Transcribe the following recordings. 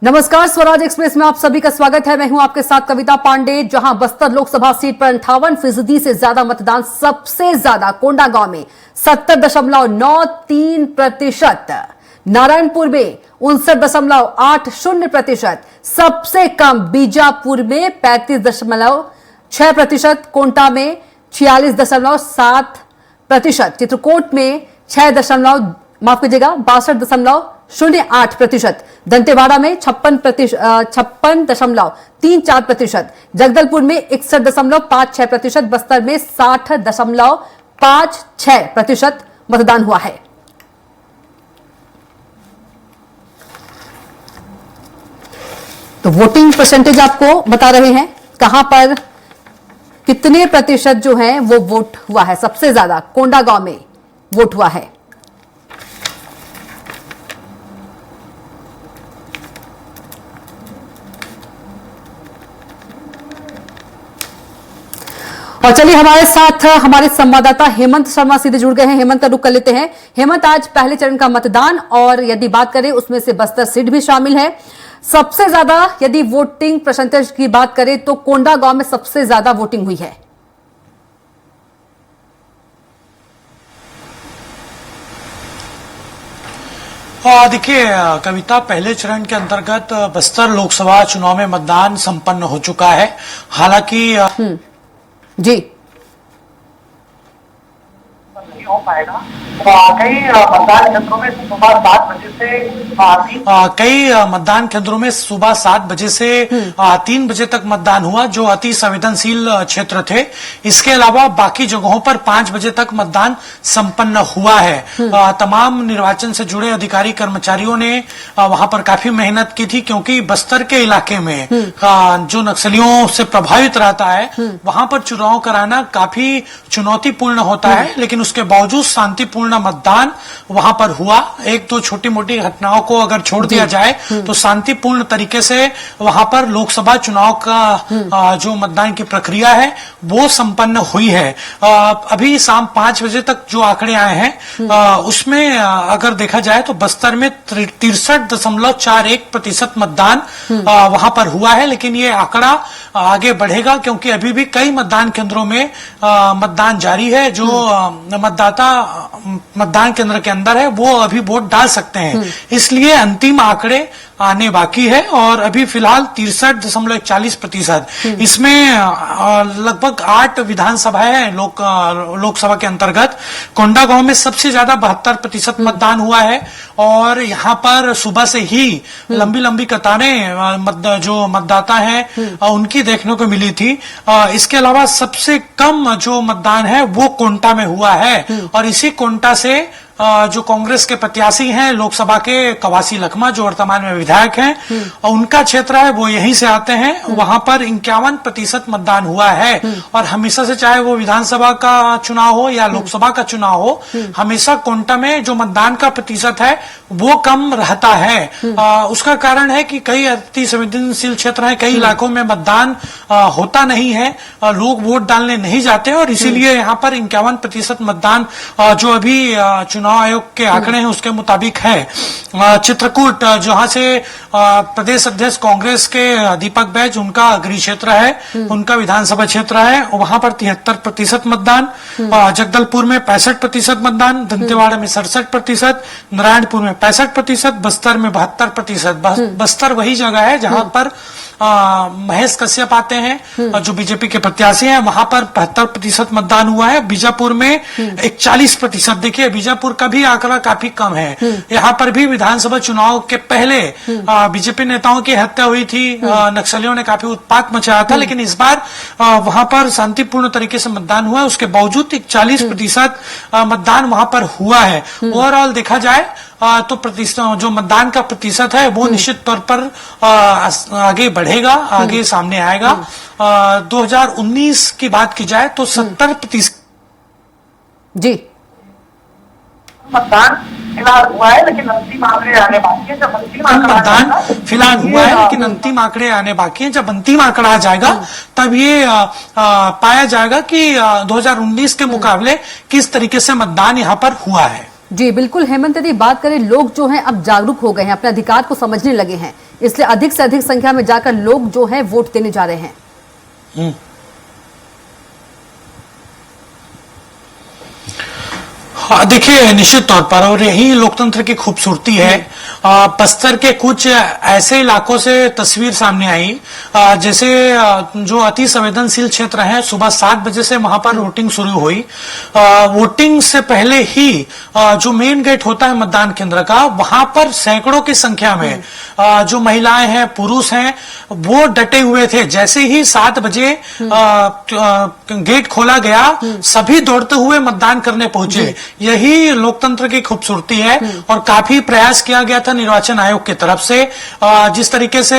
नमस्कार, स्वराज एक्सप्रेस में आप सभी का स्वागत है। मैं हूं आपके साथ कविता पांडे। जहां बस्तर लोकसभा सीट पर 58% से ज्यादा मतदान, सबसे ज्यादा कोंडागांव में 70.93%, नारायणपुर में 59.80%, सबसे कम बीजापुर में 35.6%, कोंटा में 46.7%, चित्रकूट में 62.08%, दंतेवाड़ा में 56.34%, जगदलपुर में 61.56%, बस्तर में 60.56% मतदान हुआ है। तो वोटिंग परसेंटेज आपको बता रहे हैं कहां पर कितने प्रतिशत जो है वो वोट हुआ है। सबसे ज्यादा कोंडागांव में वोट हुआ है। और चलिए हमारे साथ हमारे संवाददाता हेमंत शर्मा सीधे जुड़ गए हैं। हेमंत का रुख कर लेते हैं। हेमंत, आज पहले चरण का मतदान, और यदि बात करें उसमें से बस्तर सीट भी शामिल है। सबसे ज्यादा यदि वोटिंग परसेंटेज की बात करें तो कोंडागांव में सबसे ज्यादा वोटिंग हुई है। देखिए कविता, पहले चरण के अंतर्गत बस्तर लोकसभा चुनाव में मतदान संपन्न हो चुका है। हालांकि जी नहीं हो पाएगा। कई मतदान केंद्रों में सुबह 7 बजे से कई मतदान केंद्रों में सुबह 7 बजे से 3 बजे तक मतदान हुआ, जो अति संवेदनशील क्षेत्र थे। इसके अलावा बाकी जगहों पर 5 बजे तक मतदान संपन्न हुआ है। तमाम निर्वाचन से जुड़े अधिकारी कर्मचारियों ने वहां पर काफी मेहनत की थी, क्योंकि बस्तर के इलाके में जो नक्सलियों से प्रभावित रहता है वहां पर चुनाव कराना काफी चुनौतीपूर्ण होता है, लेकिन उसके बावजूद शांतिपूर्ण मतदान वहां पर हुआ। एक दो छोटी मोटी घटनाओं को अगर छोड़ दिया जाए तो शांतिपूर्ण तरीके से वहां पर लोकसभा चुनाव का जो मतदान की प्रक्रिया है वो संपन्न हुई है। अभी शाम 5 बजे तक जो आंकड़े आए हैं उसमें अगर देखा जाए तो बस्तर में 63.41% मतदान वहां पर हुआ है। लेकिन ये आंकड़ा आगे बढ़ेगा, क्योंकि अभी भी कई मतदान केंद्रों में मतदान जारी है। जो मतदाता मतदान केंद्र के अंदर है वो अभी वोट डाल सकते हैं, इसलिए अंतिम आंकड़े आने बाकी है। और अभी फिलहाल 63.41%, इसमें लगभग 8 विधानसभाएं हैं लोकसभा के अंतर्गत। कोंडागांव में सबसे ज्यादा 72% मतदान हुआ है, और यहाँ पर सुबह से ही लंबी लंबी कतारें जो मतदाता हैं उनकी देखने को मिली थी। इसके अलावा सबसे कम जो मतदान है वो कोंटा में हुआ है, और इसी कोंटा से जो कांग्रेस के प्रत्याशी हैं लोकसभा के, कवासी लखमा, जो वर्तमान में विधायक हैं, और उनका क्षेत्र है वो यहीं से आते हैं। वहां पर 51% मतदान हुआ है। और हमेशा से, चाहे वो विधानसभा का चुनाव हो या लोकसभा का चुनाव हो, हमेशा कोंटा में जो मतदान का प्रतिशत है वो कम रहता है। उसका कारण है कि कई अति संवेदनशील क्षेत्र हैं, कई इलाकों में मतदान होता नहीं है, लोग वोट डालने नहीं जाते, और इसीलिए यहाँ पर 51% मतदान जो अभी चुनाव आयोग के आंकड़े हैं उसके मुताबिक है। चित्रकूट, जहां से प्रदेश अध्यक्ष कांग्रेस के दीपक बैज, उनका गृह क्षेत्र है, उनका विधानसभा क्षेत्र है, वहां पर 73% मतदान। जगदलपुर में 65% मतदान, दंतेवाड़ा में 67%, नारायणपुर में 65%, बस्तर में 72%। बस्तर वही जगह है जहां पर महेश कश्यप आते हैं, जो बीजेपी के प्रत्याशी हैं। वहां पर 75% मतदान हुआ है। बीजापुर में 41%। देखिए, बीजापुर का भी आंकड़ा काफी कम है। यहाँ पर भी विधानसभा चुनाव के पहले बीजेपी नेताओं की हत्या हुई थी, नक्सलियों ने काफी उत्पात मचाया था, लेकिन इस बार वहां पर शांतिपूर्ण तरीके से मतदान हुआ है। उसके बावजूद 41% मतदान वहां पर हुआ है। ओवरऑल देखा जाए तो जो मतदान का प्रतिशत है वो निश्चित तौर पर आगे बढ़ेगा, आगे सामने आएगा। 2019 की बात की जाए तो 70% जी मतदान फिलहाल हुआ है, लेकिन अंतिम आंकड़े आने बाकी है। जब अंतिम मतदान फिलहाल हुआ है, लेकिन अंतिम आंकड़े आने बाकी हैं। जब अंतिम आंकड़ा आ जाएगा तब ये पाया जाएगा कि 2019 के मुकाबले किस तरीके से मतदान यहाँ पर हुआ है। जी बिल्कुल हेमंत, यदि बात करें, लोग जो हैं अब जागरूक हो गए हैं, अपने अधिकार को समझने लगे हैं, इसलिए अधिक से अधिक संख्या में जाकर लोग जो हैं वोट देने जा रहे हैं। हाँ, देखिए निश्चित तौर पर, और यही लोकतंत्र की खूबसूरती है। बस्तर के कुछ ऐसे इलाकों से तस्वीर सामने आई, जैसे जो अति संवेदनशील क्षेत्र है, सुबह 7 बजे से वहां पर वोटिंग शुरू हुई। वोटिंग से पहले ही जो मेन गेट होता है मतदान केंद्र का, वहां पर सैकड़ों की संख्या में जो महिलाएं हैं, पुरुष हैं, वो डटे हुए थे। जैसे ही 7 बजे गेट खोला गया, सभी दौड़ते हुए मतदान करने पहुंचे। यही लोकतंत्र की खूबसूरती है, और काफी प्रयास किया गया था निर्वाचन आयोग की तरफ से। जिस तरीके से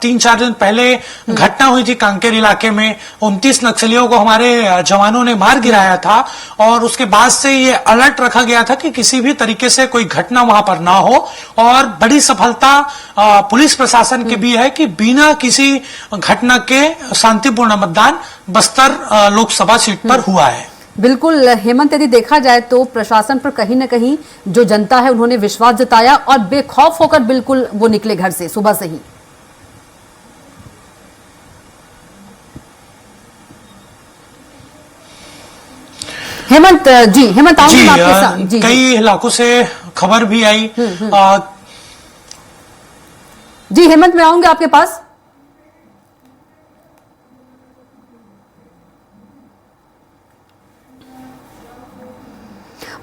3-4 दिन पहले घटना हुई थी कांकेर इलाके में, 29 नक्सलियों को हमारे जवानों ने मार गिराया था, और उसके बाद से ये अलर्ट रखा गया था कि किसी भी तरीके से कोई घटना वहां पर ना हो। और बड़ी सफलता पुलिस प्रशासन की भी है कि बिना किसी घटना के शांतिपूर्ण मतदान बस्तर लोकसभा सीट पर हुआ है। बिल्कुल हेमंत, यदि देखा जाए तो प्रशासन पर कहीं न कहीं जो जनता है उन्होंने विश्वास जताया, और बेखौफ होकर बिल्कुल वो निकले घर से सुबह से ही। हेमंत जी, हेमंत आऊंगी मैं आपके साथ। जी, कई इलाकों से खबर भी आई। जी हेमंत, मैं आऊंगी आपके पास।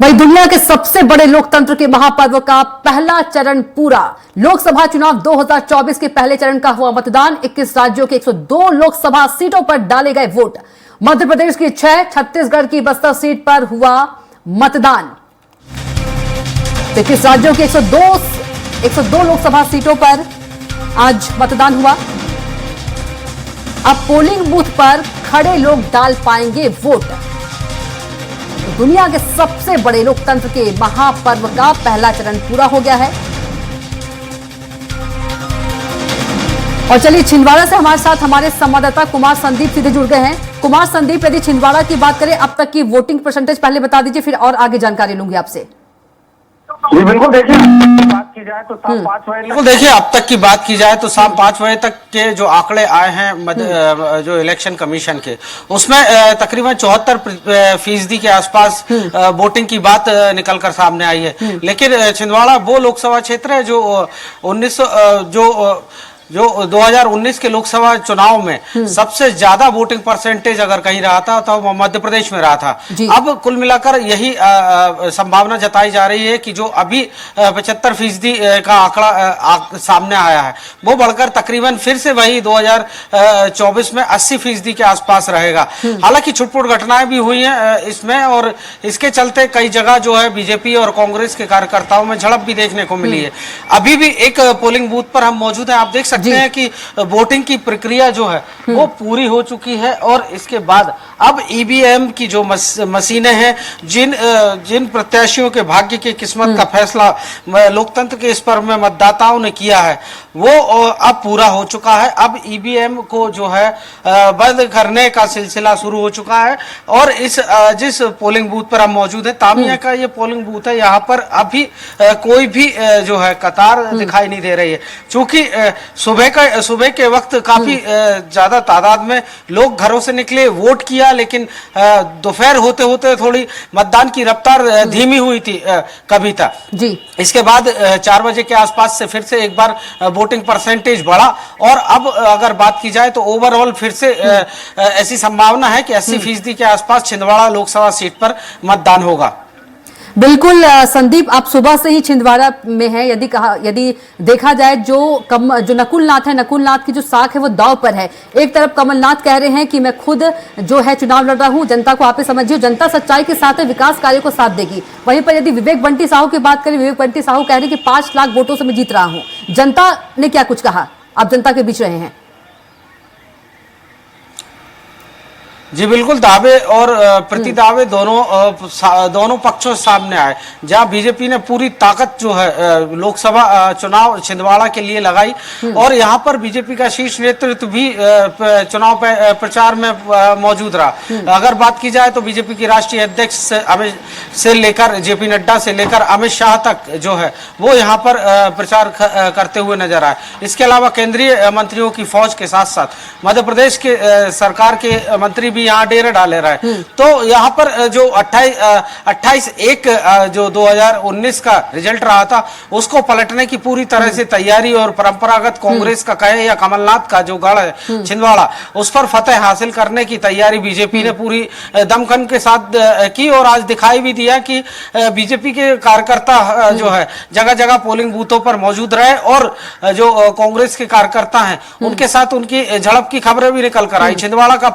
वही दुनिया के सबसे बड़े लोकतंत्र के महापर्व का पहला चरण पूरा। लोकसभा चुनाव 2024 के पहले चरण का हुआ मतदान। 21 राज्यों के 102 लोकसभा सीटों पर डाले गए वोट। मध्य प्रदेश की 6, छत्तीसगढ़ की बस्तर सीट पर हुआ मतदान। 21 राज्यों की 102 लोकसभा सीटों पर आज मतदान हुआ। अब पोलिंग बूथ पर खड़े लोग डाल पाएंगे वोट। दुनिया के सबसे बड़े लोकतंत्र के महापर्व का पहला चरण पूरा हो गया है। और चलिए छिंदवाड़ा से हमारे साथ हमारे संवाददाता कुमार संदीप सीधे जुड़ गए हैं। कुमार संदीप, यदि छिंदवाड़ा की बात करें, अब तक की वोटिंग परसेंटेज पहले बता दीजिए, फिर और आगे जानकारी लूंगी आपसे। जी बिल्कुल, देखिए बात की जाए तो शाम 5 बजे बिल्कुल, देखिए अब तक की बात की जाए तो शाम 5 बजे तक के जो आंकड़े आए हैं जो इलेक्शन कमीशन के, उसमें तकरीबन 74% के आसपास वोटिंग की बात निकलकर सामने आई है। लेकिन छिंदवाड़ा वो लोकसभा क्षेत्र है जो 2019 के लोकसभा चुनाव में सबसे ज्यादा वोटिंग परसेंटेज अगर कहीं रहा था तो वो मध्य प्रदेश में रहा था। अब कुल मिलाकर यही संभावना जताई जा रही है कि जो अभी 75% का आंकड़ा सामने आया है, वो बढ़कर तकरीबन फिर से वही 2024 में 80% के आसपास रहेगा। हालांकि छुटपुट घटनाएं भी हुई हैं इसमें, और इसके चलते कई जगह जो है बीजेपी और कांग्रेस के कार्यकर्ताओं में झड़प भी देखने को मिली है। अभी भी एक पोलिंग बूथ पर हम मौजूद हैं, आप देख सकते हैं कि वोटिंग की प्रक्रिया जो है वो पूरी हो चुकी है, और इसके बाद अब ईवीएम की जो मशीनें हैं, जिन प्रत्याशियों के भाग्य की किस्मत का फैसला लोकतंत्र के इस पर्व में मतदाताओं ने किया है, वो अब पूरा हो चुका है। अब ईवीएम को जो है बंद करने का सिलसिला शुरू हो चुका है। और जिस पोलिंग बूथ पर हम मौजूद है, तामिया का ये पोलिंग बूथ है, यहाँ पर अभी कोई भी जो है कतार दिखाई नहीं दे रही है। चूंकि सुबह के वक्त काफी ज्यादा तादाद में लोग घरों से निकले, वोट किया, लेकिन दोपहर होते होते थोड़ी मतदान की रफ्तार धीमी हुई थी कभी तक जी। इसके बाद 4 बजे के आसपास से फिर से एक बार वोटिंग परसेंटेज बढ़ा, और अब अगर बात की जाए तो ओवरऑल फिर से ऐसी संभावना है कि 80% के आसपास छिंदवाड़ा लोकसभा सीट पर मतदान होगा। बिल्कुल संदीप, आप सुबह से ही छिंदवाड़ा में हैं। यदि देखा जाए जो नकुलनाथ है, नकुलनाथ की जो साख है वो दांव पर है। एक तरफ कमलनाथ कह रहे हैं कि मैं खुद जो है चुनाव लड़ रहा हूं, जनता को आप ही समझिए, जनता सच्चाई के साथ है, विकास कार्यों को साथ देगी। वहीं पर यदि विवेक बंटी साहू की बात करें, विवेक बंटी साहू कह रहे हैं कि 5 लाख वोटों से मैं जीत रहा हूं। जनता ने क्या कुछ कहा? आप जनता के बीच रहे हैं। जी बिल्कुल, दावे और प्रति दावे दोनों पक्षों से सामने आए। जहां बीजेपी ने पूरी ताकत जो है लोकसभा चुनाव छिंदवाड़ा के लिए लगाई और यहां पर बीजेपी का शीर्ष नेतृत्व भी चुनाव प्रचार में मौजूद रहा। अगर बात की जाए तो बीजेपी की राष्ट्रीय अध्यक्ष से लेकर जेपी नड्डा से लेकर अमित शाह तक जो है वो यहाँ पर प्रचार करते हुए नजर आए। इसके अलावा केंद्रीय मंत्रियों की फौज के साथ साथ मध्य प्रदेश के सरकार के मंत्री भी यहाँ डेरा डाले रहे। तो यहाँ पर जो 28/1 जो 2019 का रिजल्ट रहा था उसको पलटने की पूरी तरह से तैयारी और परंपरागत कांग्रेस का कहे या कमलनाथ का जो गढ़ है छिंदवाड़ा उस पर फतेह हासिल करने की तैयारी बीजेपी ने पूरी दमखम के साथ की और आज दिखाई भी दिया कि बीजेपी के कार्यकर्ता जो है जगह जगह पोलिंग बूथों पर मौजूद रहे और जो कांग्रेस के कार्यकर्ता हैं उनके साथ उनकी झड़प की खबरें भी निकल कर आई। छिंदवाड़ा का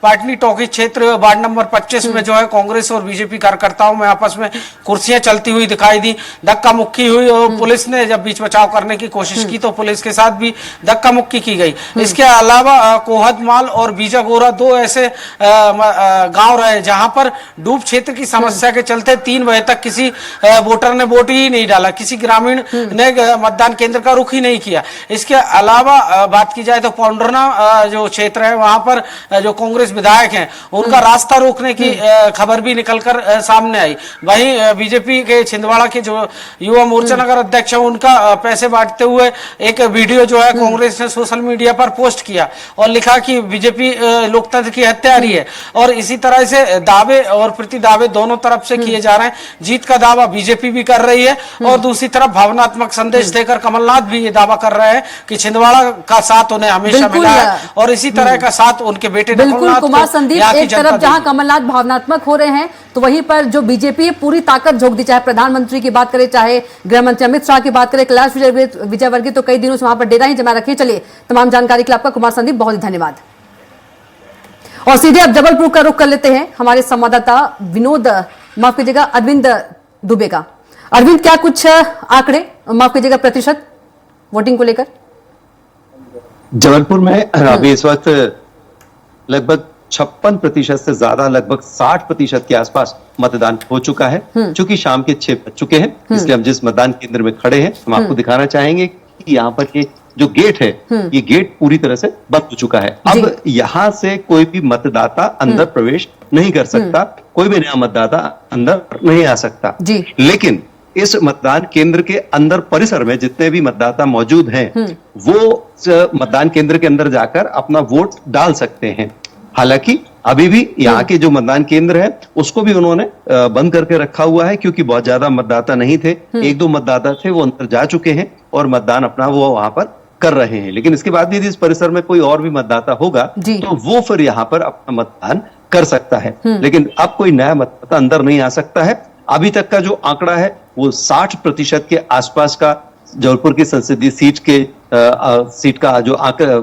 पाटनी टॉकी क्षेत्र वार्ड नंबर 25 में जो है कांग्रेस और बीजेपी कार्यकर्ताओं में आपस में कुर्सियां चलती हुई दिखाई दी, धक्का मुक्की हुई और पुलिस ने जब बीच बचाव करने की कोशिश की तो पुलिस के साथ भी धक्का मुक्की की गई। इसके अलावा कोहदमाल और बीजागोरा दो ऐसे गांव रहे जहां पर डूब क्षेत्र की समस्या के चलते 3 बजे तक किसी वोटर ने वोट ही नहीं डाला, किसी ग्रामीण ने मतदान केंद्र का रुख ही नहीं किया। इसके अलावा बात की जाए तो पौंडरना जो क्षेत्र है वहां पर जो कांग्रेस विधायक हैं उनका रास्ता रोकने की खबर भी निकलकर सामने आई। वहीं बीजेपी के छिंदवाड़ा के जो युवा मोर्चा नगर अध्यक्ष है उनका पैसे बांटते हुए एक वीडियो जो है कांग्रेस ने सोशल मीडिया पर पोस्ट किया और लिखा कि बीजेपी लोकतंत्र की हत्यारी है। और इसी तरह से दावे और प्रति दावे दोनों तरफ से किए जा रहे हैं। जीत का दावा बीजेपी भी कर रही है और दूसरी तरफ भावनात्मक संदेश देकर कमलनाथ भी ये दावा कर रहे हैं कि छिंदवाड़ा का साथ उन्हें हमेशा मिला है और इसी तरह का साथ उनके बेटे बिल्कुल कुमार संदीप, एक तरफ जहां कमलनाथ भावनात्मक हो रहे हैं तो वहीं पर जो बीजेपी है पूरी ताकत झोंक दी, चाहे प्रधानमंत्री की बात करें चाहे गृह मंत्री अमित शाह की बात करें, कैलाश विजयवर्गीय तो कई दिनों से वहां पर डेरा ही जमा रखे। चलिए, तमाम जानकारी के लिए आपका कुमार संदीप बहुत ही धन्यवाद। और सीधे अब जबलपुर का रुख कर लेते हैं हमारे संवाददाता माफ कीजिएगा अरविंद दुबे का। अरविंद, क्या कुछ आंकड़े, माफ कीजिएगा प्रतिशत वोटिंग को लेकर? जबलपुर में अभी इस वक्त लगभग 56% से ज्यादा, लगभग 60% के आसपास मतदान हो चुका है। चूंकि शाम के 6 बज चुके हैं इसलिए हम जिस मतदान केंद्र में खड़े हैं हम आपको दिखाना चाहेंगे कि यहाँ पर ये जो गेट है ये गेट पूरी तरह से बंद हो चुका है। अब यहाँ से कोई भी मतदाता अंदर प्रवेश नहीं कर सकता, कोई भी नया मतदाता अंदर नहीं आ सकता। लेकिन इस मतदान केंद्र के अंदर परिसर में जितने भी मतदाता मौजूद हैं वो मतदान केंद्र के अंदर जाकर अपना वोट डाल सकते हैं। हालांकि अभी भी यहाँ के जो मतदान केंद्र है उसको भी उन्होंने बंद करके रखा हुआ है क्योंकि बहुत ज्यादा मतदाता नहीं थे। 1-2 मतदाता थे वो अंदर जा चुके हैं और मतदान अपना वो वहां पर कर रहे हैं। लेकिन इसके बाद भी यदि इस परिसर में कोई और भी मतदाता होगा तो वो फिर यहाँ पर अपना मतदान कर सकता है। लेकिन अब कोई नया मतदाता अंदर नहीं आ सकता है। अभी तक का जो आंकड़ा है वो 60% के आसपास का जबलपुर की संसदीय सीट का जो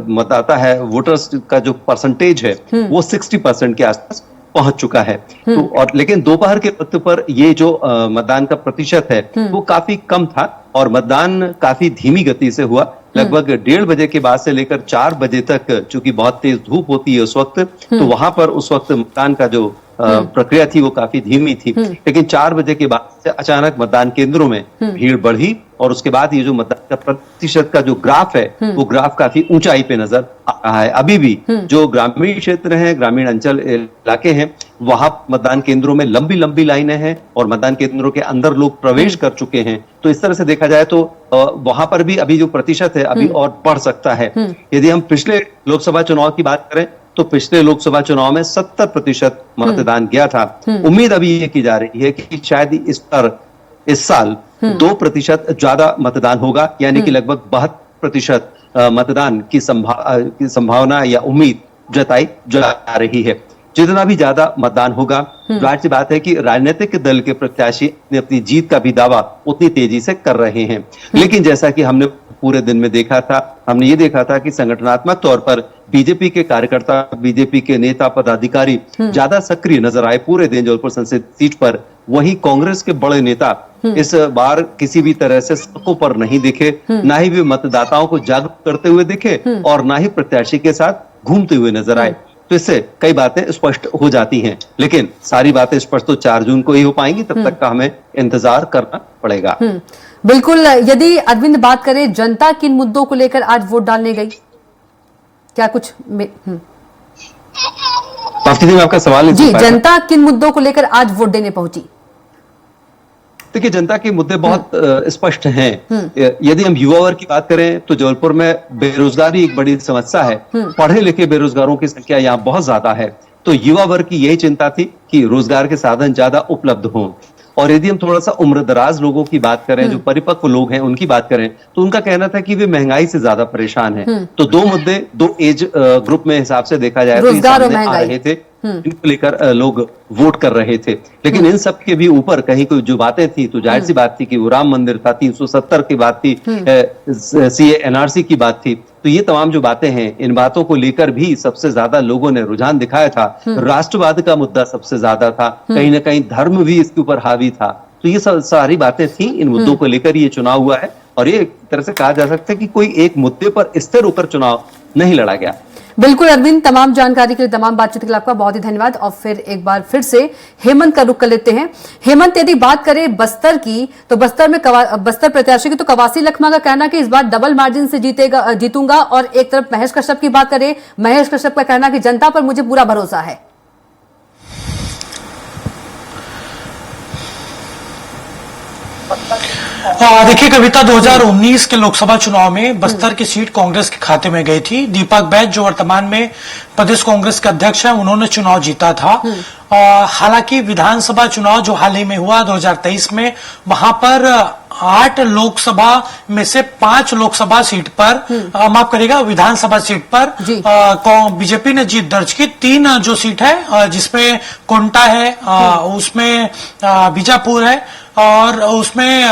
मतदाता है, वोटर्स का जो परसेंटेज है वो 60% के आसपास पहुंच चुका है। तो और लेकिन दोपहर के वक्त पर ये जो मतदान का प्रतिशत है वो काफी कम था और मतदान काफी धीमी गति से हुआ। लगभग 1:30 बजे के बाद से लेकर 4 बजे तक, चूंकि बहुत तेज धूप होती है उस वक्त, तो वहां पर उस वक्त मतदान का जो प्रक्रिया थी वो काफी धीमी थी। लेकिन 4 बजे के बाद से अचानक मतदान केंद्रों में भीड़ बढ़ी और उसके बाद ये जो मतदान का प्रतिशत का जो ग्राफ है वो ग्राफ काफी ऊंचाई पे नजर आ रहा है। अभी भी जो ग्रामीण क्षेत्र हैं, ग्रामीण अंचल इलाके हैं, वहां मतदान केंद्रों में लंबी लंबी लाइनें हैं और मतदान केंद्रों के अंदर लोग प्रवेश कर चुके हैं। तो इस तरह से देखा जाए तो वहां पर भी अभी जो प्रतिशत है अभी और बढ़ सकता है। यदि हम पिछले लोकसभा चुनाव की बात करें तो पिछले लोकसभा चुनाव में 70% मतदान गया था। उम्मीद अभी ये की जा रही है कि शायद इस साल 2% ज्यादा मतदान होगा, यानी कि लगभग 72% मतदान की संभावना या उम्मीद जताई जा रही है। जितना भी ज्यादा मतदान होगा, जाहिर सी बात है कि राजनीतिक दल के प्रत्याशी अपनी जीत का भी दावा उतनी तेजी से कर रहे हैं। लेकिन जैसा कि हमने पूरे दिन में देखा था, हमने ये देखा था कि संगठनात्मक तौर पर बीजेपी के कार्यकर्ता, बीजेपी के नेता पदाधिकारी ज्यादा सक्रिय नजर आए पूरे दिन जबलपुर संसदीय सीट पर। वहीं कांग्रेस के बड़े नेता इस बार किसी भी तरह से सड़कों पर नहीं दिखे, ना ही वे मतदाताओं को जागरूक करते हुए दिखे और ना ही प्रत्याशी के साथ घूमते हुए नजर आए। तो इससे कई बातें स्पष्ट हो जाती हैं, लेकिन सारी बातें स्पष्ट तो 4 जून को ही हो पाएंगी, तब तक का हमें इंतजार करना पड़ेगा। बिल्कुल। यदि अरविंद बात करें, जनता किन मुद्दों को लेकर आज वोट डालने गई, क्या कुछ आपका सवाल जी, जनता किन मुद्दों को लेकर आज वोट देने पहुंची? देखिए, जनता के मुद्दे बहुत स्पष्ट हैं। यदि हम युवा वर्ग की बात करें तो जबलपुर में बेरोजगारी एक बड़ी समस्या है। पढ़े लिखे बेरोजगारों की संख्या यहाँ बहुत ज्यादा है, तो युवा वर्ग की यही चिंता थी कि रोजगार के साधन ज्यादा उपलब्ध हों। और यदि हम थोड़ा सा उम्रदराज लोगों की बात करें, जो परिपक्व लोग हैं उनकी बात करें, तो उनका कहना था कि वे महंगाई से ज्यादा परेशान हैं। तो 2 मुद्दे 2 एज ग्रुप में हिसाब से देखा जाए तो ये सामने आ रहे थे, इनको लेकर लोग वोट कर रहे थे। लेकिन इन सब के भी ऊपर कहीं कोई जो बातें थी, तो जाहिर सी बात थी कि वो राम मंदिर था, 370 की बात थी, सीए एनआरसी की बात थी। तो ये तमाम जो बातें हैं, इन बातों को लेकर भी सबसे ज्यादा लोगों ने रुझान दिखाया था। राष्ट्रवाद का मुद्दा सबसे ज्यादा था, कहीं ना कहीं धर्म भी इसके ऊपर हावी था। तो ये सारी बातें थी, इन मुद्दों को लेकर ये चुनाव हुआ है। और ये एक तरह से कहा जा सकता है कि कोई एक मुद्दे पर स्थिर होकर चुनाव नहीं लड़ा गया। बिल्कुल अरविंद, तमाम जानकारी के लिए, तमाम बातचीत के लिए आपका बहुत ही धन्यवाद। और फिर एक बार फिर से हेमंत का रुख कर लेते हैं। हेमंत, यदि बात करें बस्तर की, तो बस्तर में बस्तर प्रत्याशी की तो कवासी लखमा का कहना कि इस बार डबल मार्जिन से जीतूंगा। और एक तरफ महेश कश्यप की बात करें, महेश कश्यप का कहना कि जनता पर मुझे पूरा भरोसा है। देखिए कविता, 2019 के लोकसभा चुनाव में बस्तर की सीट कांग्रेस के खाते में गई थी। दीपक बैज, जो वर्तमान में प्रदेश कांग्रेस के अध्यक्ष हैं, उन्होंने चुनाव जीता था। हालांकि विधानसभा चुनाव जो हाल ही में हुआ 2023 में, वहां पर 8 लोकसभा में से 5 लोकसभा सीट पर, माफ करिएगा, विधानसभा सीट पर बीजेपी ने जीत दर्ज की। 3 जो सीट है, जिसमें कोंटा है, उसमें बीजापुर है, और उसमें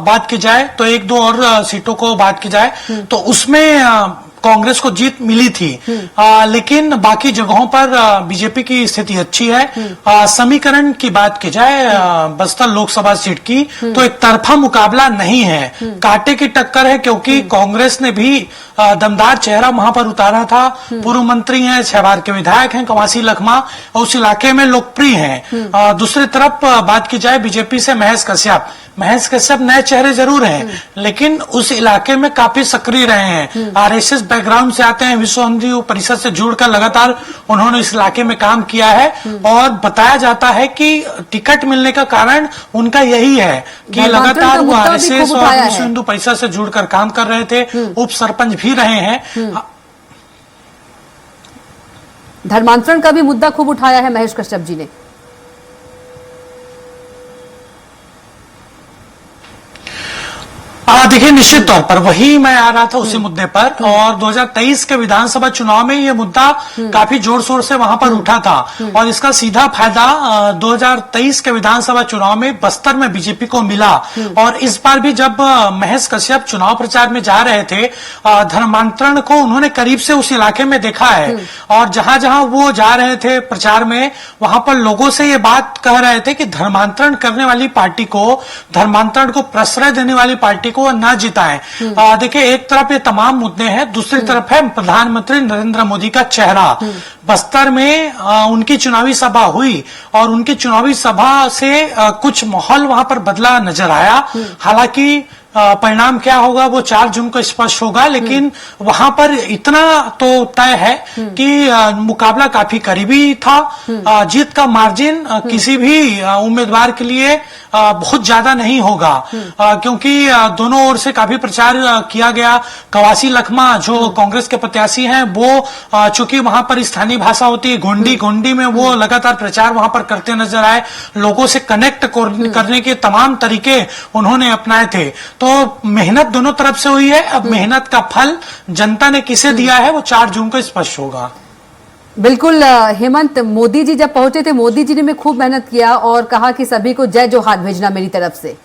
बात की जाए तो 1-2 और सीटों को बात की जाए तो उसमें कांग्रेस को जीत मिली थी। लेकिन बाकी जगहों पर बीजेपी की स्थिति अच्छी है। समीकरण की बात की जाए बस्तर लोकसभा सीट की, तो एक तरफा मुकाबला नहीं है, कांटे की टक्कर है, क्योंकि कांग्रेस ने भी दमदार चेहरा वहां पर उतारा था। पूर्व मंत्री हैं, 6 बार के विधायक हैं कवासी लखमा, और उस इलाके में लोकप्रिय हैं। दूसरी तरफ बात की जाए बीजेपी से महेश कश्यप नए चेहरे जरूर हैं, लेकिन उस इलाके में काफी सक्रिय रहे हैं। आरएसएस बैकग्राउंड से आते हैं, विश्व हिंदू परिषद से जुड़कर लगातार उन्होंने इस इलाके में काम किया है। और बताया जाता है कि टिकट मिलने का कारण उनका यही है कि लगातार वो आरएसएस और विश्व हिंदू परिषद से जुड़कर काम कर रहे थे, उप सरपंच भी रहे हैं। धर्मांतरण का भी मुद्दा खूब उठाया है महेश कश्यप जी ने। देखिए, निश्चित तौर पर वही मैं आ रहा था उसी मुद्दे पर। और 2023 के विधानसभा चुनाव में ये मुद्दा काफी जोर शोर से वहां पर उठा था, और इसका सीधा फायदा 2023 के विधानसभा चुनाव में बस्तर में बीजेपी को मिला। और इस बार भी जब महेश कश्यप चुनाव प्रचार में जा रहे थे, धर्मांतरण को उन्होंने करीब से उस इलाके में देखा है। और जहां जहां वो जा रहे थे प्रचार में, वहां पर लोगों से ये बात कह रहे थे कि धर्मांतरण करने वाली पार्टी को, धर्मांतरण को प्रश्रय देने वाली पार्टी को ना जिताएं। देखिए, एक तरफ ये तमाम मुद्दे हैं, दूसरी तरफ है प्रधानमंत्री नरेंद्र मोदी का चेहरा। बस्तर में उनकी चुनावी सभा हुई, और उनकी चुनावी सभा से कुछ माहौल वहां पर बदला नजर आया। हालांकि परिणाम क्या होगा वो 4 जून को स्पष्ट होगा, लेकिन वहां पर इतना तो तय है कि मुकाबला काफी करीबी था। जीत का मार्जिन किसी भी उम्मीदवार के लिए बहुत ज्यादा नहीं होगा, क्योंकि दोनों ओर से काफी प्रचार किया गया। कवासी लखमा जो कांग्रेस के प्रत्याशी हैं, वो चूंकि वहां पर स्थानीय भाषा होती है गोंडी में वो लगातार प्रचार वहां पर करते नजर आए। लोगों से कनेक्ट करने के तमाम तरीके उन्होंने अपनाए थे। तो मेहनत दोनों तरफ से हुई है। अब मेहनत का फल जनता ने किसे दिया है वो 4 जून को स्पष्ट होगा। बिल्कुल हेमंत, मोदी जी जब पहुंचे थे, मोदी जी ने खूब मेहनत किया और कहा कि सभी को जय जोहार भेजना मेरी तरफ से।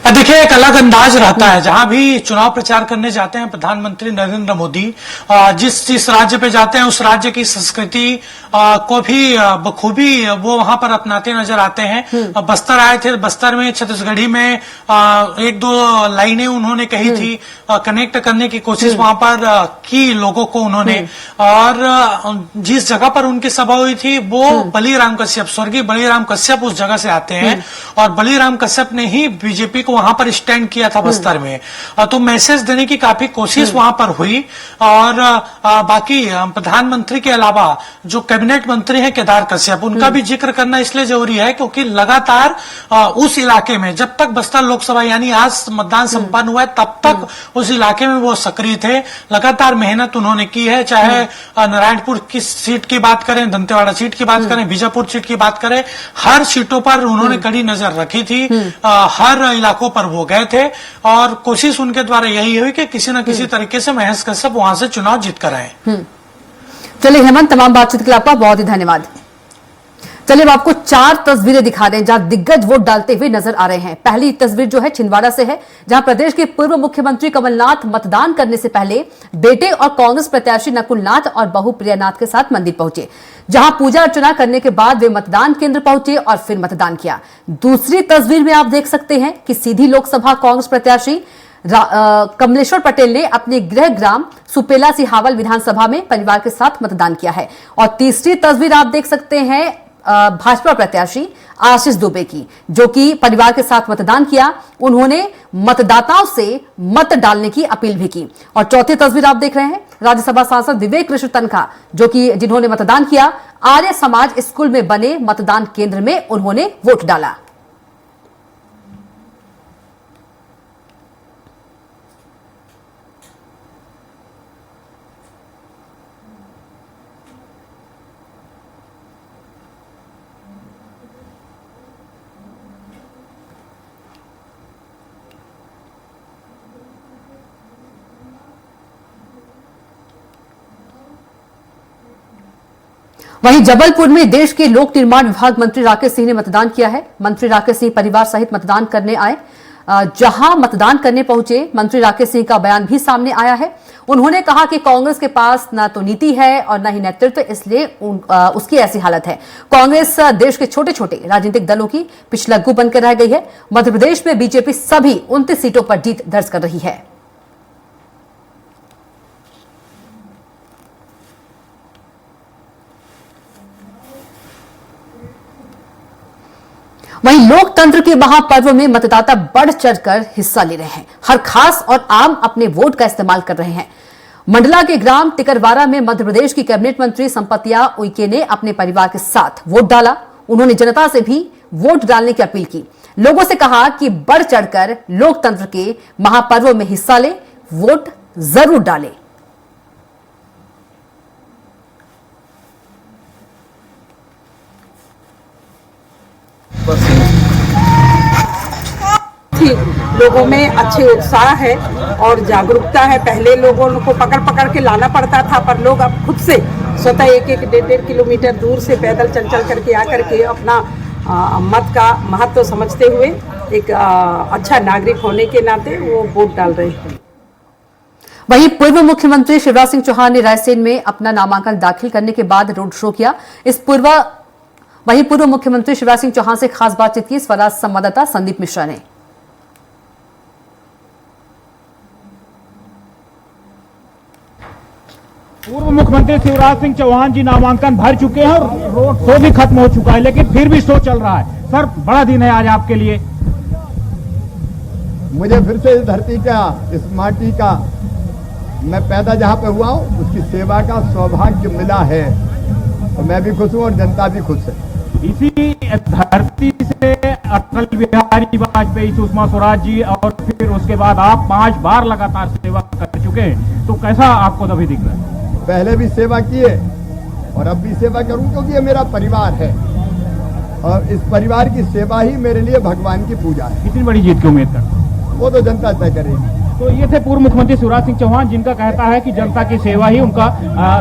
देखिए, एक अलग अंदाज रहता है। जहां भी चुनाव प्रचार करने जाते हैं प्रधानमंत्री नरेंद्र मोदी, जिस राज्य पे जाते हैं उस राज्य की संस्कृति को भी बखूबी वो वहां पर अपनाते नजर आते हैं। बस्तर आए थे, बस्तर में छत्तीसगढ़ी में एक दो लाइनें उन्होंने कही थी, कनेक्ट करने की कोशिश वहां पर की लोगों को उन्होंने। और जिस जगह पर उनकी सभा हुई थी वो बलीराम कश्यप, स्वर्गीय बलीराम कश्यप उस जगह से आते हैं और बलीराम कश्यप ने ही बीजेपी को वहां पर स्टैंड किया था बस्तर में। तो मैसेज देने की काफी कोशिश वहां पर हुई। और बाकी प्रधानमंत्री के अलावा जो कैबिनेट मंत्री हैं केदार कश्यप, उनका भी जिक्र करना इसलिए जरूरी है क्योंकि लगातार उस इलाके में जब तक बस्तर लोकसभा यानी आज मतदान संपन्न हुआ है तब तक उस इलाके में वो सक्रिय थे। लगातार मेहनत उन्होंने की है, चाहे नारायणपुर की सीट की बात करें, दंतेवाड़ा सीट की बात करें, बीजापुर सीट की बात करें, हर सीटों पर उन्होंने कड़ी नजर रखी थी। हर इलाकों पर वो गए थे और कोशिश उनके द्वारा यही हुई कि किसी न किसी तरीके से महेश कश्यप वहां से चुनाव जीत कर आए। चलिए हेमंत, तमाम बातचीत के लिए आपका बहुत ही धन्यवाद। चलिए अब आपको 4 तस्वीरें दिखा दें जहां दिग्गज वोट डालते हुए नजर आ रहे हैं। पहली तस्वीर जो है छिंदवाड़ा से है, जहां प्रदेश के पूर्व मुख्यमंत्री कमलनाथ मतदान करने से पहले बेटे और कांग्रेस प्रत्याशी नकुल नाथ और बहू प्रियानाथ के साथ मंदिर पहुंचे, जहां पूजा अर्चना करने के बाद वे मतदान केंद्र पहुंचे और फिर मतदान किया। दूसरी तस्वीर में आप देख सकते हैं कि सीधी लोकसभा कांग्रेस प्रत्याशी कमलेश्वर पटेल ने अपने गृह ग्राम सुपेला सिहावल विधानसभा में परिवार के साथ मतदान किया है। और तीसरी तस्वीर आप देख सकते हैं भाजपा प्रत्याशी आशीष दुबे की, जो कि परिवार के साथ मतदान किया। उन्होंने मतदाताओं से मत डालने की अपील भी की। और चौथी तस्वीर आप देख रहे हैं राज्यसभा सांसद विवेक कृष्ण तनखा, जो कि जिन्होंने मतदान किया आर्य समाज स्कूल में बने मतदान केंद्र में उन्होंने वोट डाला। वहीं जबलपुर में देश के लोक निर्माण विभाग मंत्री राकेश सिंह ने मतदान किया है। मंत्री राकेश सिंह परिवार सहित मतदान करने आए। जहां मतदान करने पहुंचे मंत्री राकेश सिंह का बयान भी सामने आया है। उन्होंने कहा कि कांग्रेस के पास न तो नीति है और न ही नेतृत्व, इसलिए उसकी ऐसी हालत है। कांग्रेस देश के छोटे छोटे राजनीतिक दलों की पिछलग्गू बनकर रह गई है। मध्य प्रदेश में बीजेपी सभी 29 सीटों पर जीत दर्ज कर रही है। वहीं लोकतंत्र के महापर्व में मतदाता बढ़ चढ़कर हिस्सा ले रहे हैं। हर खास और आम अपने वोट का इस्तेमाल कर रहे हैं। मंडला के ग्राम टिकरवारा में मध्य प्रदेश की कैबिनेट मंत्री संपतिया उइके ने अपने परिवार के साथ वोट डाला। उन्होंने जनता से भी वोट डालने की अपील की। लोगों से कहा कि बढ़ चढ़कर लोकतंत्र के महापर्व में हिस्सा ले, वोट जरूर डालें। लोगों में अच्छे उत्साह है और जागरूकता है। पहले लोगों को पकड़ पकड़ के लाना पड़ता था, पर लोग अब खुद से स्वतः 1-1, 1.5 किलोमीटर दूर से पैदल चल करके आकर के अपना मत का महत्व समझते हुए एक अच्छा नागरिक होने के नाते वो वोट डाल रहे हैं। वहीं पूर्व मुख्यमंत्री शिवराज सिंह चौहान ने रायसेन में अपना नामांकन दाखिल करने के बाद रोड शो किया। वहीं पूर्व मुख्यमंत्री शिवराज सिंह चौहान से खास बातचीत की स्वराज संवाददाता संदीप मिश्रा ने। पूर्व मुख्यमंत्री शिवराज सिंह चौहान जी नामांकन भर चुके हैं और रोड शो भी खत्म हो चुका है, लेकिन फिर भी शो चल रहा है। सर, बड़ा दिन है आज आपके लिए। मुझे फिर से इस धरती का, इस माटी का, मैं पैदा जहाँ पे हुआ हूँ उसकी सेवा का सौभाग्य मिला है और मैं भी खुश हूँ और जनता भी खुश है। इसी धरती से अटल बिहारी वाजपेयी, सुषमा स्वराज जी और फिर उसके बाद आप 5 बार लगातार सेवा कर चुके हैं, तो कैसा आपको अभी दिख रहा है? पहले भी सेवा किए और अब भी सेवा करूं क्योंकि ये मेरा परिवार है और इस परिवार की सेवा ही मेरे लिए भगवान की पूजा है। इतनी बड़ी जीत की उम्मीद करते वो तो जनता तय करेगी। तो ये थे पूर्व मुख्यमंत्री शिवराज सिंह चौहान, जिनका कहता है कि जनता की सेवा ही उनका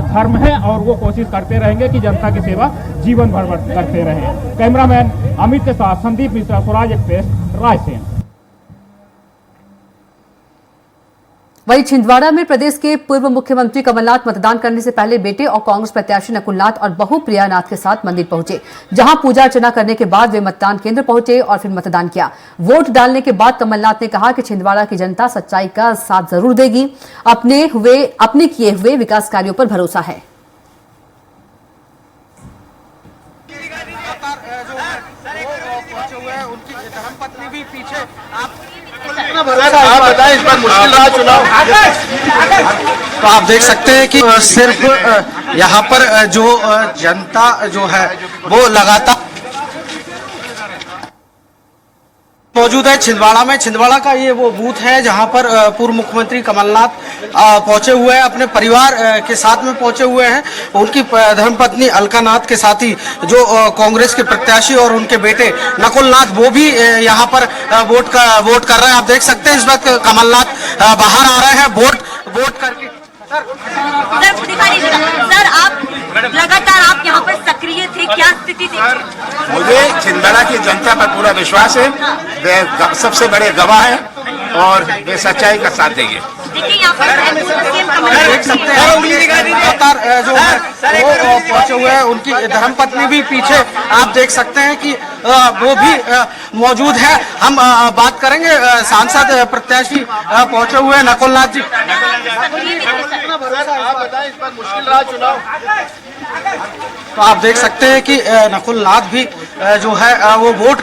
धर्म है और वो कोशिश करते रहेंगे कि जनता की सेवा जीवन भर करते रहें। कैमरामैन अमित के साथ संदीप मिश्रा, स्वराज एक्सप्रेस, रायसेन। वहीं छिंदवाड़ा में प्रदेश के पूर्व मुख्यमंत्री कमलनाथ मतदान करने से पहले बेटे और कांग्रेस प्रत्याशी नकुल नाथ और बहू प्रिया नाथ के साथ मंदिर पहुंचे, जहां पूजा अर्चना करने के बाद वे मतदान केंद्र पहुंचे और फिर मतदान किया। वोट डालने के बाद कमलनाथ ने कहा कि छिंदवाड़ा की जनता सच्चाई का साथ जरूर देगी, अपने किए हुए विकास कार्यों पर भरोसा है। उनकी धर्मपत्नी भी पीछे आप बताएं, इस बार मुश्किल रहा चुनाव। तो आप देख सकते हैं कि सिर्फ यहाँ पर जो जनता जो है वो लगातार मौजूद है छिंदवाड़ा में। छिंदवाड़ा का ये वो बूथ है जहां पर पूर्व मुख्यमंत्री कमलनाथ पहुंचे हुए हैं, अपने परिवार के साथ में पहुंचे हुए हैं। उनकी धर्मपत्नी अलका नाथ के साथ ही जो कांग्रेस के प्रत्याशी और उनके बेटे नकुल नाथ वो भी यहां पर वोट कर रहे हैं। आप देख सकते हैं इस वक्त कमलनाथ बाहर आ रहे हैं वोट करके। सर, आप लगातार आप यहाँ पर सक्रिय थे, क्या स्थिति थी? मुझे छिंदवाड़ा की जनता पर पूरा विश्वास है, वे सबसे बड़े गवाह हैं और वे सच्चाई का साथ देंगे। देखिए यहाँ पर देख सकते हैं लगातार जो है वो पहुंचे हुए हैं, उनकी धर्मपत्नी भी पीछे आप देख सकते हैं कि वो भी मौजूद है। हम बात करेंगे सांसद प्रत्याशी पहुंचे हुए हैं नकुल नाथ जी। आप बताएं, इस बार मुश्किल रहा चुनाव। तो आप देख सकते हैं कि नकुल नाथ भी जो है वो वोट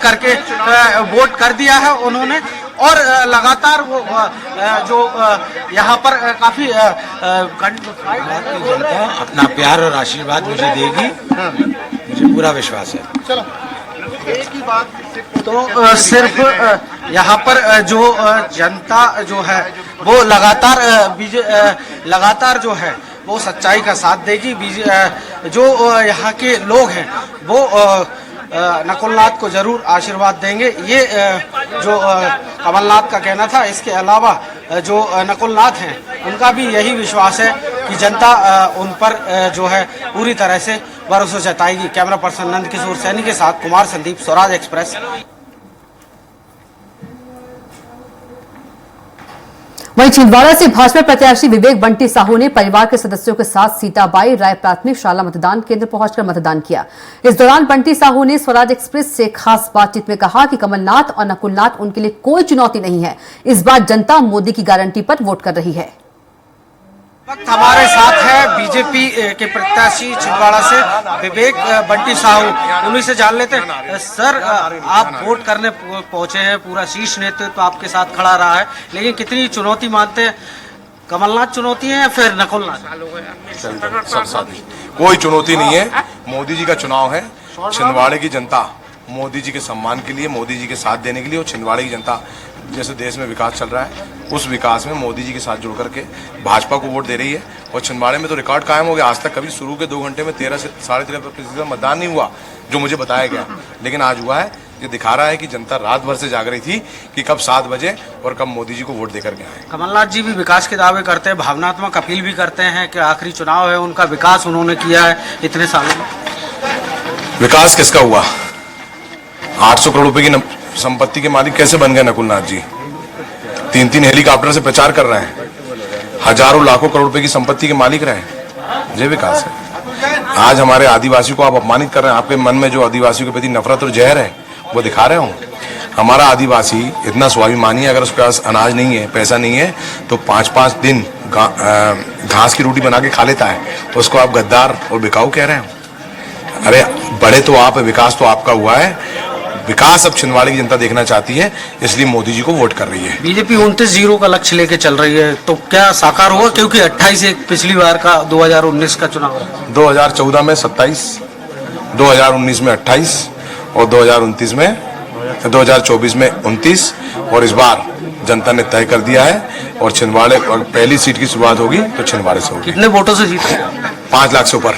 कर दिया है उन्होंने, और लगातार वो जो यहाँ पर काफी जनता अपना प्यार और आशीर्वाद मुझे देगी, मुझे पूरा विश्वास है। चलो एक ही बात, तो सिर्फ यहाँ पर जो जनता जो है वो लगातार जो है वो सच्चाई का साथ देगी। जो यहाँ के लोग हैं वो नकुल नाथ को जरूर आशीर्वाद देंगे, ये जो कमलनाथ का कहना था। इसके अलावा जो नकुल नाथ हैं उनका भी यही विश्वास है कि जनता उन पर जो है पूरी तरह से भरोसा जताएगी। कैमरा पर्सन नंद किशोर सैनी के साथ कुमार संदीप, स्वराज एक्सप्रेस। वहीं छिंदवाड़ा से भाजपा प्रत्याशी विवेक बंटी साहू ने परिवार के सदस्यों के साथ सीताबाई राय प्राथमिक शाला मतदान केंद्र पहुंचकर मतदान किया। इस दौरान बंटी साहू ने स्वराज एक्सप्रेस से खास बातचीत में कहा कि कमलनाथ और नकुल नाथ उनके लिए कोई चुनौती नहीं है। इस बार जनता मोदी की गारंटी पर वोट कर रही है। वक्त हमारे साथ है बीजेपी के प्रत्याशी छिंदवाड़ा से विवेक बंटी साहू, उन्हीं से जान लेते हैं। सर, आप वोट करने पहुंचे हैं, पूरा शीर्ष नेतृत्व तो आपके साथ खड़ा रहा है, लेकिन कितनी चुनौती मानते हैं? कमलनाथ चुनौती है या फिर नकुल नाथ? सब साथी, कोई चुनौती नहीं है। मोदी जी का चुनाव है। छिंदवाड़े की जनता मोदी जी के सम्मान के लिए, मोदी जी के साथ देने के लिए, और छिंदवाड़े की जनता जैसे देश में विकास चल रहा है उस विकास में मोदी जी के साथ जुड़ करके भाजपा को वोट दे रही है। और छिंदवाड़े में तो रिकॉर्ड कायम हो गया। आज तक कभी शुरू के 2 घंटे में 13 से 13.5% मतदान नहीं हुआ, जो मुझे बताया गया, लेकिन आज हुआ है। ये दिखा रहा है कि जनता रात भर से जाग रही थी कि कब 7 बजे और कब मोदी जी को वोट देकर के आए। कमलनाथ जी भी विकास के दावे करते हैं, भावनात्मक अपील भी करते हैं कि आखिरी चुनाव है, उनका विकास उन्होंने किया है इतने सालों में। विकास किसका हुआ? 800 करोड़ रुपए की संपत्ति के मालिक कैसे बन गए नकुल नाथ जी? 3 हेलीकॉप्टर से प्रचार कर रहे हैं, हजारों लाखों करोड़ रुपए की संपत्ति के मालिक रहे। ये विकास है। आज हमारे आदिवासियों को आप अपमानित कर रहे हैं। आपके मन में जो आदिवासियों के प्रति नफरत और जहर है वो दिखा रहे हो। हमारा आदिवासी इतना स्वाभिमानी है, अगर उसके पास अनाज नहीं है, पैसा नहीं है, तो 5-5 दिन घास की रोटी बना के खा लेता है, तो उसको आप गद्दार और बिकाऊ कह रहे हो। अरे बड़े तो आप, विकास तो आपका हुआ है। विकास अब छिंदवाड़े की जनता देखना चाहती है, इसलिए मोदी जी को वोट कर रही है। बीजेपी 29-0 का लक्ष्य लेके चल रही है, तो क्या साकार होगा? क्योंकि 28 एक पिछली बार का 2019 का चुनाव है। 2014 में 27, 2019 में 28 और 2029 में 2024 में 29, और इस बार जनता ने तय कर दिया है। और छिंदवाड़े और पहली सीट की शुरुआत होगी तो छिंदवाड़े से होगी। कितने वोटों से जीते? 5 लाख से ऊपर।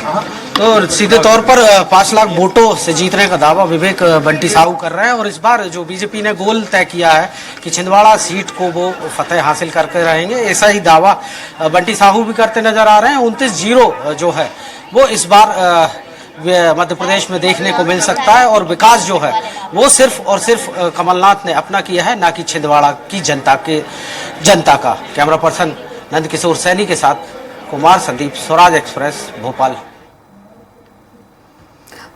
तो सीधे तौर पर 5 लाख वोटों से जीतने का दावा विवेक बंटी साहू कर रहे हैं। और इस बार जो बीजेपी ने गोल तय किया है कि छिंदवाड़ा सीट को वो फतेह हासिल करके रहेंगे, ऐसा ही दावा बंटी साहू भी करते नजर आ रहे हैं। 29-0 जो है वो इस बार मध्य प्रदेश में देखने को मिल सकता है। और विकास जो है वो सिर्फ और सिर्फ कमलनाथ ने अपना किया है, ना कि छिंदवाड़ा की जनता का। कैमरा पर्सन नंदकिशोर सैनी के साथ कुमार संदीप, स्वराज एक्सप्रेस, भोपाल।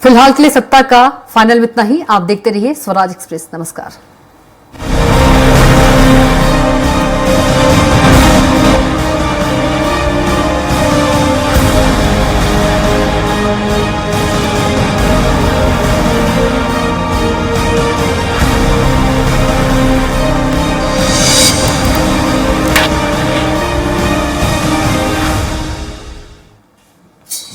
फिलहाल के लिए सत्ता का फाइनल में इतना ही। आप देखते रहिए स्वराज एक्सप्रेस। नमस्कार।